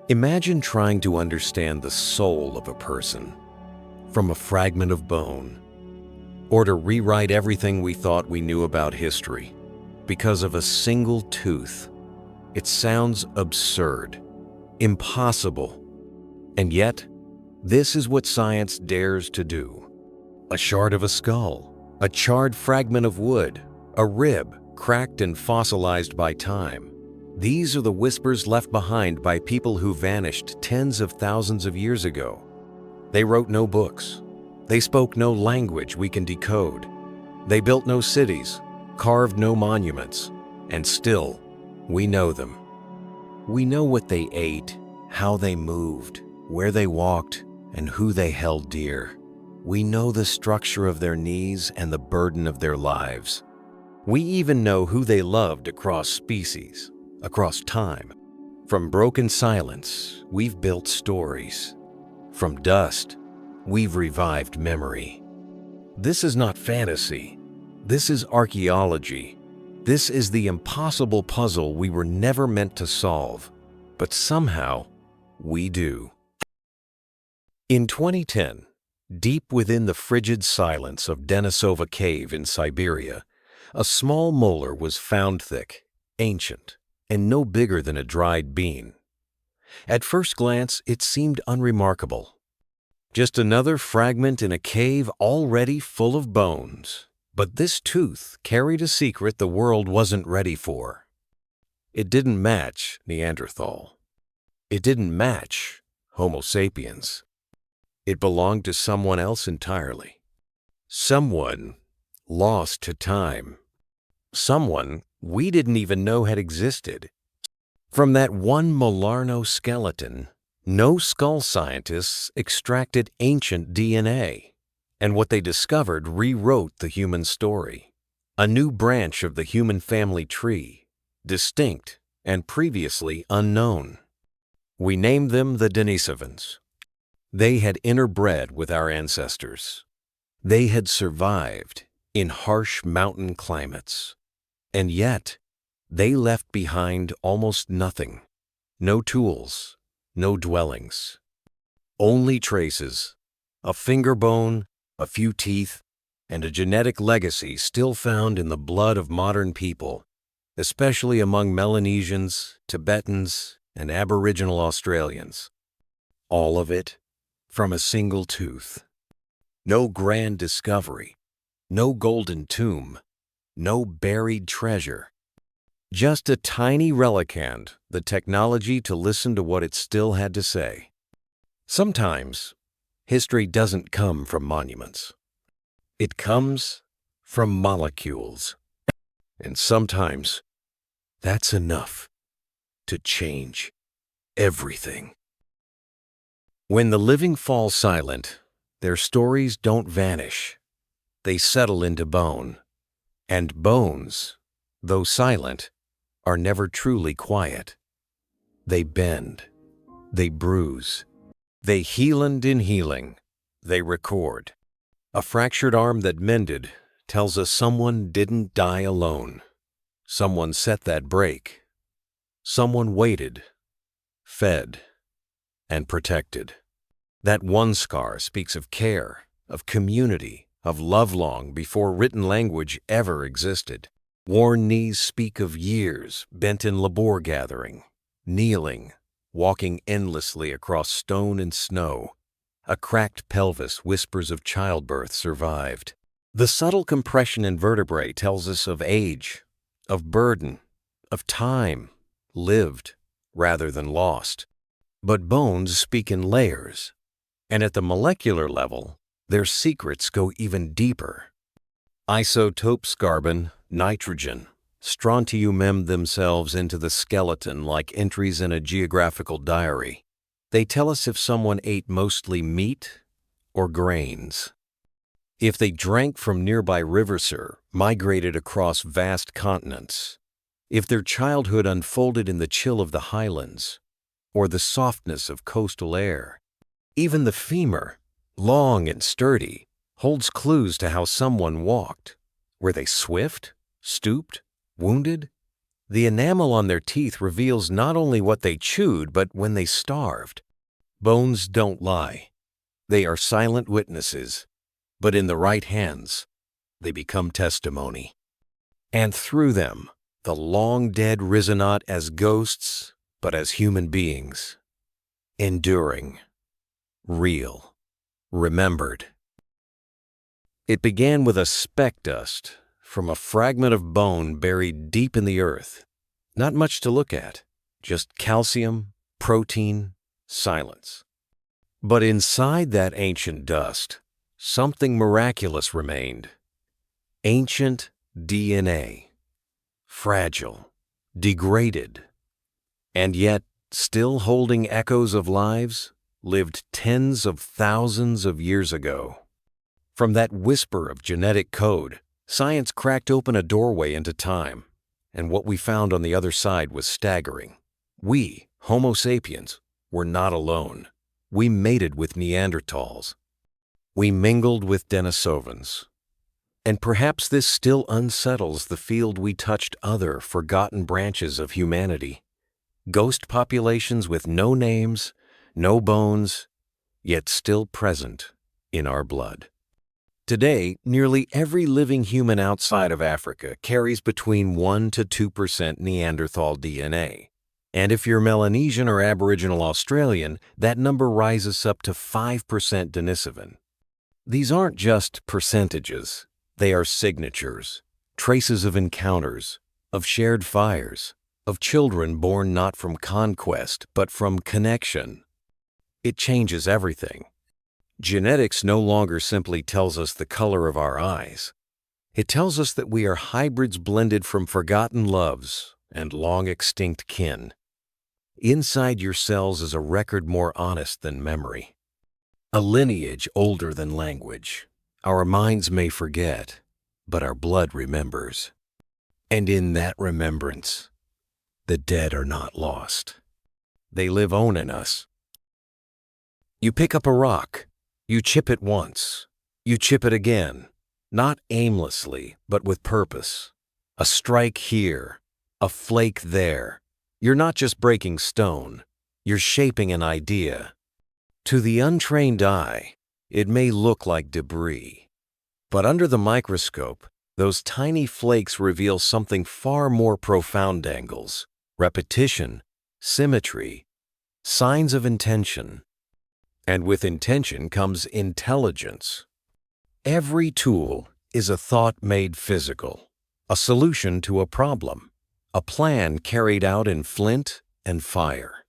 Imagine trying to understand the soul of a person from a fragment of bone, or to rewrite everything we thought we knew about history because of a single tooth. It sounds absurd, impossible, and yet this is what science dares to do. A shard of a skull, a charred fragment of wood, a rib cracked and fossilized by time. These are the whispers left behind by people who vanished tens of thousands of years ago. They wrote no books. They spoke no language we can decode. They built no cities, carved no monuments, and still, we know them. We know what they ate, how they moved, where they walked, and who they held dear. We know the structure of their knees and the burden of their lives. We even know who they loved across species, across time. From broken silence, we've built stories. From dust, we've revived memory. This is not fantasy. This is archaeology. This is the impossible puzzle we were never meant to solve, but somehow we do. In 2010, deep within the frigid silence of Denisova cave in Siberia, a small molar was found thick, ancient, and no bigger than a dried bean. At first glance, it seemed unremarkable. Just another fragment in a cave already full of bones. But this tooth carried a secret the world wasn't ready for. It didn't match Neanderthal. It didn't match Homo sapiens. It belonged to someone else entirely. Someone lost to time. Someone we didn't even know had existed. From that one Molarno skeleton, no skull scientists extracted ancient DNA, and what they discovered rewrote the human story. A new branch of the human family tree, distinct and previously unknown. We named them the Denisovans. They had interbred with our ancestors. They had survived in harsh mountain climates. And yet, they left behind almost nothing. No tools, no dwellings. Only traces, a finger bone, a few teeth, and a genetic legacy still found in the blood of modern people, especially among Melanesians, Tibetans, and Aboriginal Australians. All of it from a single tooth. No grand discovery, no golden tomb, no buried treasure. Just a tiny reliquand, the technology to listen to what it still had to say. Sometimes, history doesn't come from monuments. It comes from molecules. And sometimes, that's enough to change everything. When the living fall silent, their stories don't vanish. They settle into bone. And bones, though silent, are never truly quiet. They bend. They bruise. They healed in healing. They record. A fractured arm that mended tells us someone didn't die alone. Someone set that break. Someone waited, fed, and protected. That one scar speaks of care, of community, of love long before written language ever existed. Worn knees speak of years bent in labor gathering, kneeling, walking endlessly across stone and snow. A cracked pelvis whispers of childbirth survived. The subtle compression in vertebrae tells us of age, of burden, of time, lived rather than lost. But bones speak in layers, and at the molecular level, their secrets go even deeper. Isotopes carbon, nitrogen, strontium themselves into the skeleton like entries in a geographical diary. They tell us if someone ate mostly meat or grains. If they drank from nearby rivers or migrated across vast continents. If their childhood unfolded in the chill of the highlands or the softness of coastal air. Even the femur, long and sturdy, holds clues to how someone walked. Were they swift, stooped, wounded, The enamel on their teeth reveals not only what they chewed, but when they starved. Bones don't lie. They are silent witnesses, but in the right hands, they become testimony. And through them, the long dead risen not as ghosts, but as human beings, enduring, real, remembered. It began with a speck dust from a fragment of bone buried deep in the earth. Not much to look at, just calcium, protein, silence. But inside that ancient dust, something miraculous remained. Ancient DNA. Fragile, degraded, and yet still holding echoes of lives lived tens of thousands of years ago. From that whisper of genetic code, science cracked open a doorway into time, and what we found on the other side was staggering. We, Homo sapiens, were not alone. We mated with Neanderthals. We mingled with Denisovans. And perhaps this still unsettles the field we touched: other, forgotten branches of humanity. Ghost populations with no names, no bones, yet still present in our blood. Today, nearly every living human outside of Africa carries between 1% to 2% Neanderthal DNA. And if you're Melanesian or Aboriginal Australian, that number rises up to 5% Denisovan. These aren't just percentages. They are signatures, traces of encounters, of shared fires, of children born not from conquest, but from connection. It changes everything. Genetics no longer simply tells us the color of our eyes. It tells us that we are hybrids blended from forgotten loves and long extinct kin. Inside your cells is a record more honest than memory, a lineage older than language. Our minds may forget, but our blood remembers. And in that remembrance, the dead are not lost. They live on in us. You pick up a rock. You chip it once. You chip it again, not aimlessly, but with purpose. A strike here, a flake there. You're not just breaking stone. You're shaping an idea. To the untrained eye, it may look like debris. But under the microscope, those tiny flakes reveal something far more profound: angles, repetition, symmetry, signs of intention. And with intention comes intelligence. Every tool is a thought made physical, a solution to a problem, a plan carried out in flint and fire.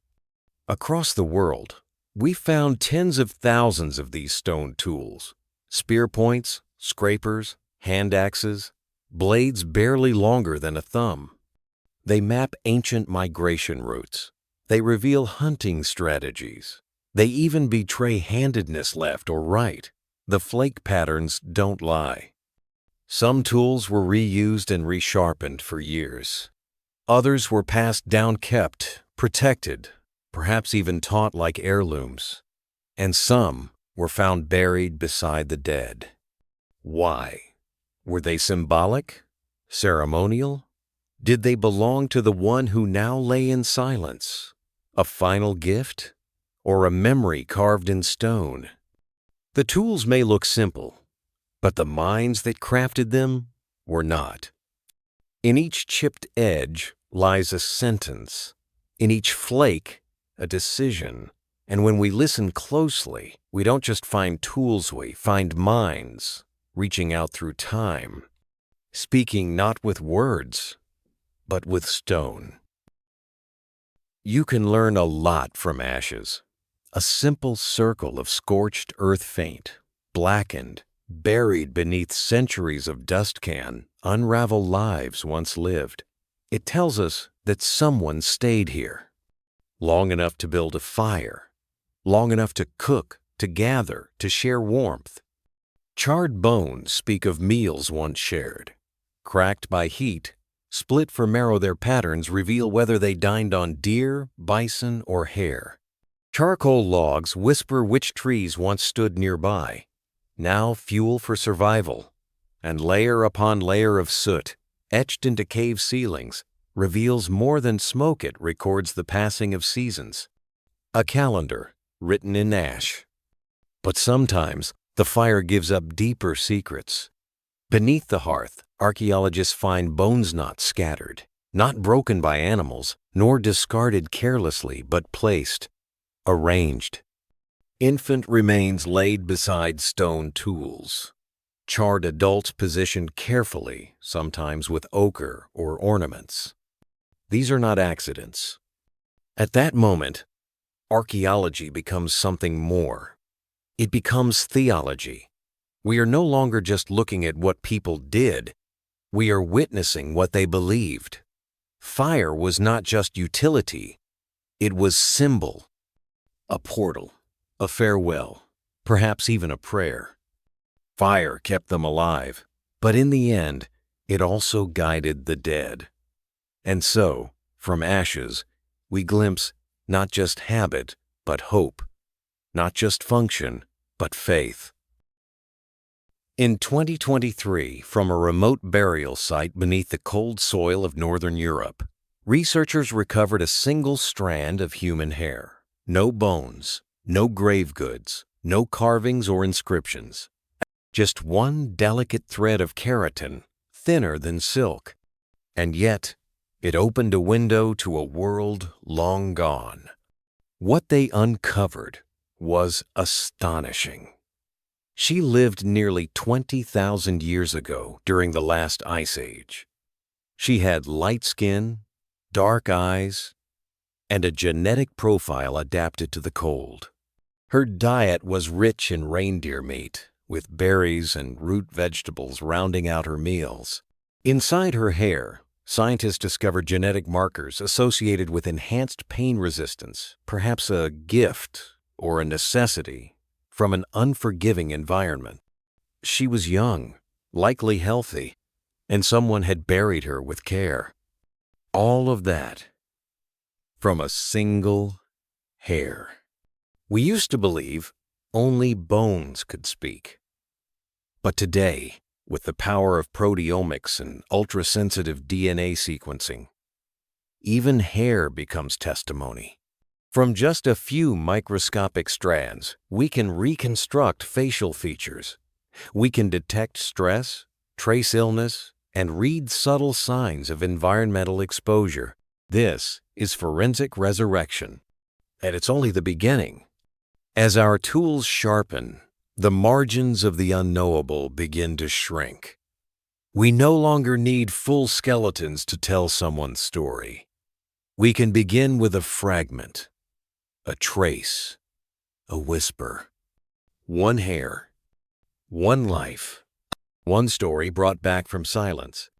Across the world, we found tens of thousands of these stone tools: spear points, scrapers, hand axes, blades barely longer than a thumb. They map ancient migration routes. They reveal hunting strategies. They even betray handedness left or right. The flake patterns don't lie. Some tools were reused and resharpened for years. Others were passed down, kept, protected, perhaps even taught like heirlooms. And some were found buried beside the dead. Why? Were they symbolic? Ceremonial? Did they belong to the one who now lay in silence? A final gift? Or a memory carved in stone? The tools may look simple, but the minds that crafted them were not. In each chipped edge lies a sentence. In each flake, a decision. And when we listen closely, we don't just find tools, we find minds reaching out through time, speaking not with words, but with stone. You can learn a lot from ashes. A simple circle of scorched earth, faint, blackened, buried beneath centuries of dust, can unravel lives once lived. It tells us that someone stayed here, long enough to build a fire, long enough to cook, to gather, to share warmth. Charred bones speak of meals once shared. Cracked by heat, split for marrow, their patterns reveal whether they dined on deer, bison, or hare. Charcoal logs whisper which trees once stood nearby, now fuel for survival. And layer upon layer of soot, etched into cave ceilings, reveals more than smoke. It records the passing of seasons. A calendar written in ash. But sometimes the fire gives up deeper secrets. Beneath the hearth, archaeologists find bones not scattered, not broken by animals, nor discarded carelessly, but placed, arranged. Infant remains laid beside stone tools. Charred adults positioned carefully, sometimes with ochre or ornaments. These are not accidents. At that moment, archaeology becomes something more. It becomes theology. We are no longer just looking at what people did. We are witnessing what they believed. Fire was not just utility. It was symbol. A portal, a farewell, perhaps even a prayer. Fire kept them alive, but in the end, it also guided the dead. And so, from ashes, we glimpse not just habit, but hope, not just function, but faith. In 2023, from a remote burial site beneath the cold soil of Northern Europe, researchers recovered a single strand of human hair. No bones, no grave goods, no carvings or inscriptions. Just one delicate thread of keratin, thinner than silk. And yet, it opened a window to a world long gone. What they uncovered was astonishing. She lived nearly 20,000 years ago during the last ice age. She had light skin, dark eyes, and a genetic profile adapted to the cold. Her diet was rich in reindeer meat, with berries and root vegetables rounding out her meals. Inside her hair, scientists discovered genetic markers associated with enhanced pain resistance, perhaps a gift or a necessity from an unforgiving environment. She was young, likely healthy, and someone had buried her with care. All of that from a single hair. We used to believe only bones could speak. But today, with the power of proteomics and ultrasensitive DNA sequencing, even hair becomes testimony. From just a few microscopic strands, we can reconstruct facial features. We can detect stress, trace illness, and read subtle signs of environmental exposure. This is forensic resurrection, and it's only the beginning. As our tools sharpen, the margins of the unknowable begin to shrink. We no longer need full skeletons to tell someone's story. We can begin with a fragment, a trace, a whisper. One hair, one life, one story brought back from silence.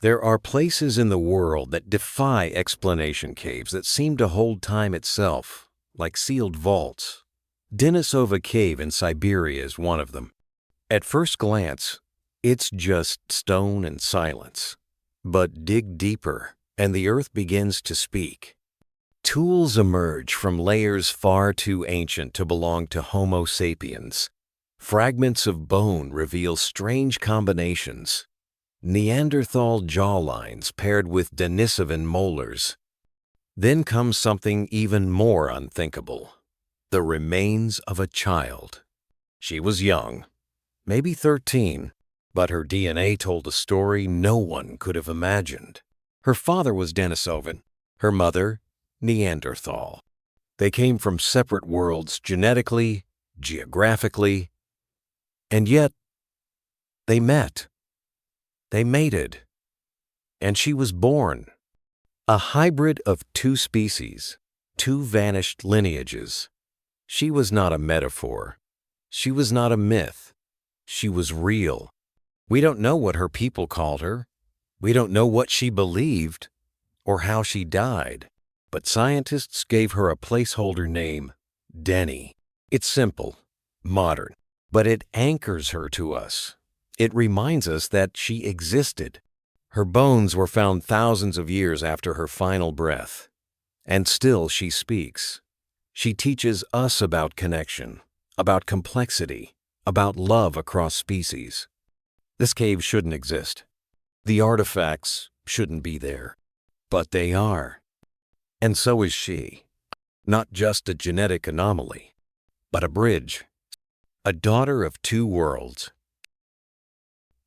There are places in the world that defy explanation, caves that seem to hold time itself, like sealed vaults. Denisova Cave in Siberia is one of them. At first glance, it's just stone and silence. But dig deeper, and the earth begins to speak. Tools emerge from layers far too ancient to belong to Homo sapiens. Fragments of bone reveal strange combinations. Neanderthal jawlines paired with Denisovan molars. Then comes something even more unthinkable. The remains of a child. She was young, maybe 13, but her DNA told a story no one could have imagined. Her father was Denisovan, her mother, Neanderthal. They came from separate worlds genetically, geographically, and yet they met. They mated, and she was born. A hybrid of two species, two vanished lineages. She was not a metaphor. She was not a myth. She was real. We don't know what her people called her. We don't know what she believed or how she died. But scientists gave her a placeholder name, Denny. It's simple, modern, but it anchors her to us. It reminds us that she existed. Her bones were found thousands of years after her final breath. And still she speaks. She teaches us about connection, about complexity, about love across species. This cave shouldn't exist. The artifacts shouldn't be there. But they are. And so is she. Not just a genetic anomaly, but a bridge. A daughter of two worlds.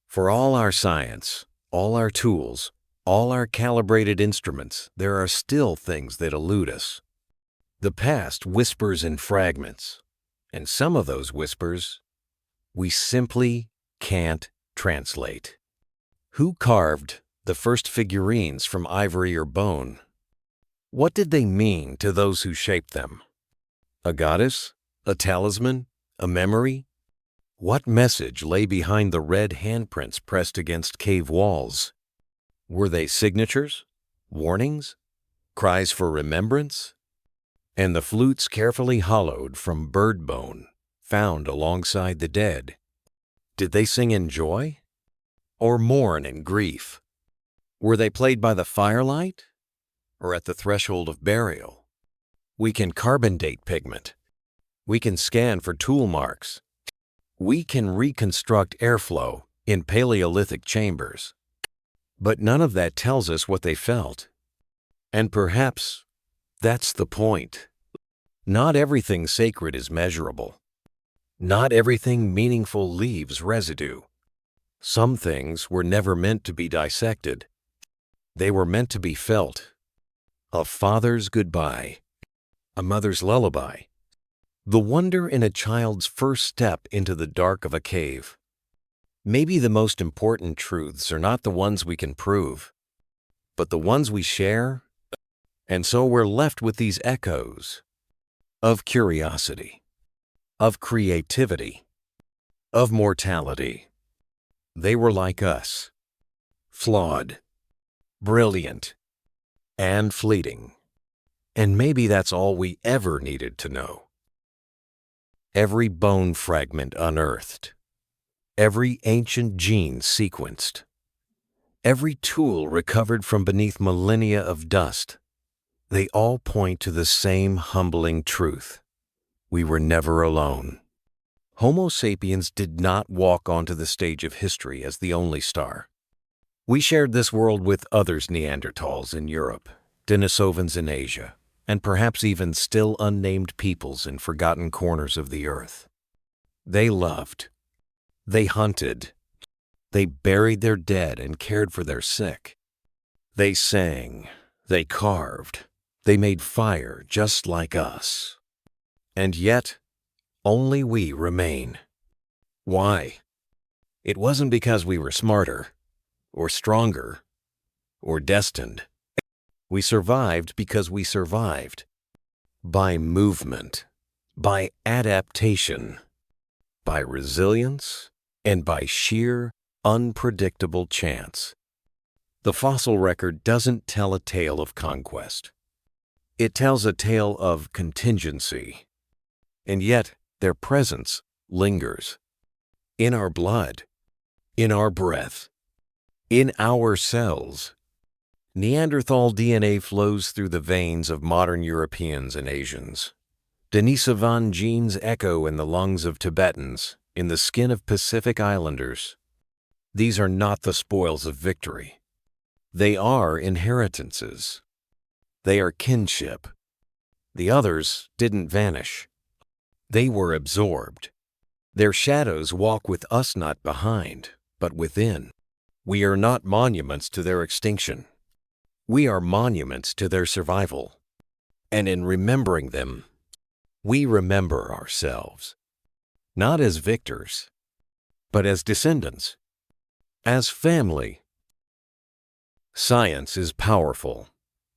For all our science, all our tools, all our calibrated instruments, there are still things that elude us. The past whispers in fragments, and some of those whispers we simply can't translate. Who carved the first figurines from ivory or bone? What did they mean to those who shaped them? A goddess? A talisman? A memory? What message lay behind the red handprints pressed against cave walls? Were they signatures? Warnings? Cries for remembrance? And the flutes carefully hollowed from bird bone, found alongside the dead. Did they sing in joy? Or mourn in grief? Were they played by the firelight? Or at the threshold of burial? We can carbon date pigment. We can scan for tool marks. We can reconstruct airflow in Paleolithic chambers. But none of that tells us what they felt. And perhaps that's the point. Not everything sacred is measurable. Not everything meaningful leaves residue. Some things were never meant to be dissected. They were meant to be felt. A father's goodbye. A mother's lullaby. The wonder in a child's first step into the dark of a cave. Maybe the most important truths are not the ones we can prove, but the ones we share. And so we're left with these echoes of curiosity, of creativity, of mortality. They were like us, flawed, brilliant, and fleeting. And maybe that's all we ever needed to know. Every bone fragment unearthed, every ancient gene sequenced, every tool recovered from beneath millennia of dust, they all point to the same humbling truth. We were never alone. Homo sapiens did not walk onto the stage of history as the only star. We shared this world with others Neanderthals in Europe, Denisovans in Asia, and perhaps even still unnamed peoples in forgotten corners of the earth. They loved. They hunted. They buried their dead and cared for their sick. They sang. They carved. They made fire just like us. And yet, only we remain. Why? It wasn't because we were smarter, or stronger, or destined. We survived because we survived. By movement, by adaptation, by resilience, and by sheer, unpredictable chance. The fossil record doesn't tell a tale of conquest. It tells a tale of contingency. And yet, their presence lingers. In our blood, in our breath, in our cells. Neanderthal DNA flows through the veins of modern Europeans and Asians. Denisovan genes echo in the lungs of Tibetans, in the skin of Pacific Islanders. These are not the spoils of victory. They are inheritances. They are kinship. The others didn't vanish. They were absorbed. Their shadows walk with us not behind, but within. We are not monuments to their extinction. We are monuments to their survival. And in remembering them, we remember ourselves. Not as victors, but as descendants. As family. Science is powerful.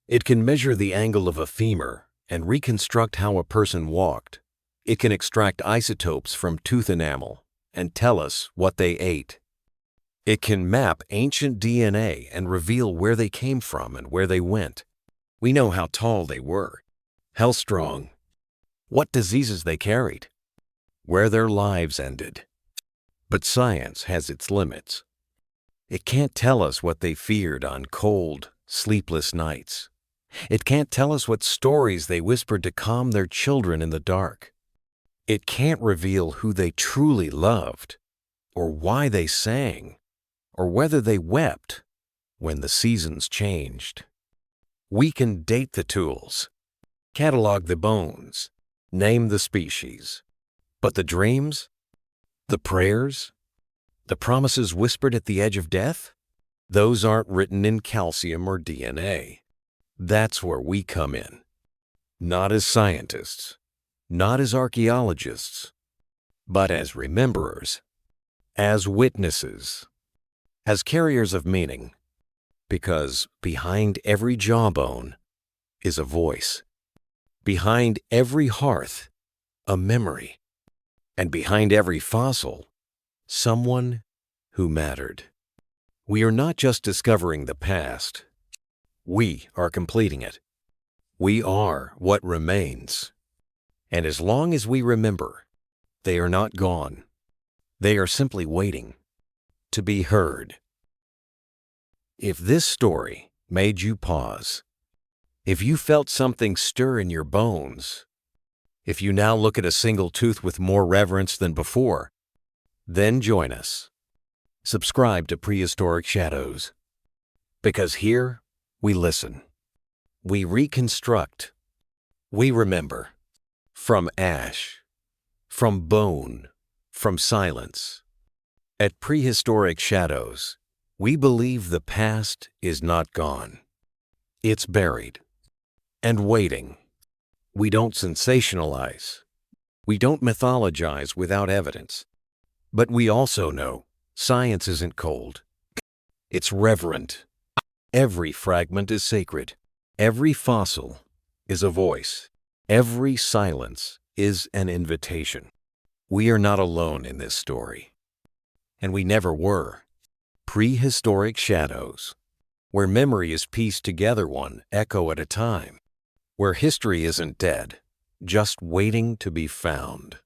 It can measure the angle of a femur and reconstruct how a person walked. It can extract isotopes from tooth enamel and tell us what they ate. It can map ancient DNA and reveal where they came from and where they went. We know how tall they were, how strong, what diseases they carried, where their lives ended. But science has its limits. It can't tell us what they feared on cold, sleepless nights. It can't tell us what stories they whispered to calm their children in the dark. It can't reveal who they truly loved, or why they sang, or whether they wept when the seasons changed. We can date the tools, catalog the bones, name the species. But the dreams, the prayers, the promises whispered at the edge of death, those aren't written in calcium or DNA. That's where we come in. Not as scientists, not as archaeologists, but as rememberers, as witnesses, as carriers of meaning. Because behind every jawbone is a voice. Behind every hearth, a memory. And behind every fossil, someone who mattered. We are not just discovering the past. We are completing it. We are what remains. And as long as we remember, they are not gone. They are simply waiting to be heard. If this story made you pause, if you felt something stir in your bones, if you now look at a single tooth with more reverence than before, then join us. Subscribe to Prehistoric Shadows. Because here, we listen. We reconstruct. We remember. From ash. From bone. From silence. At Prehistoric Shadows, we believe the past is not gone. It's buried. And waiting. We don't sensationalize. We don't mythologize without evidence. But we also know science isn't cold. It's reverent. Every fragment is sacred. Every fossil is a voice. Every silence is an invitation. We are not alone in this story. And we never were. Prehistoric Shadows, where memory is pieced together one echo at a time, where history isn't dead, just waiting to be found.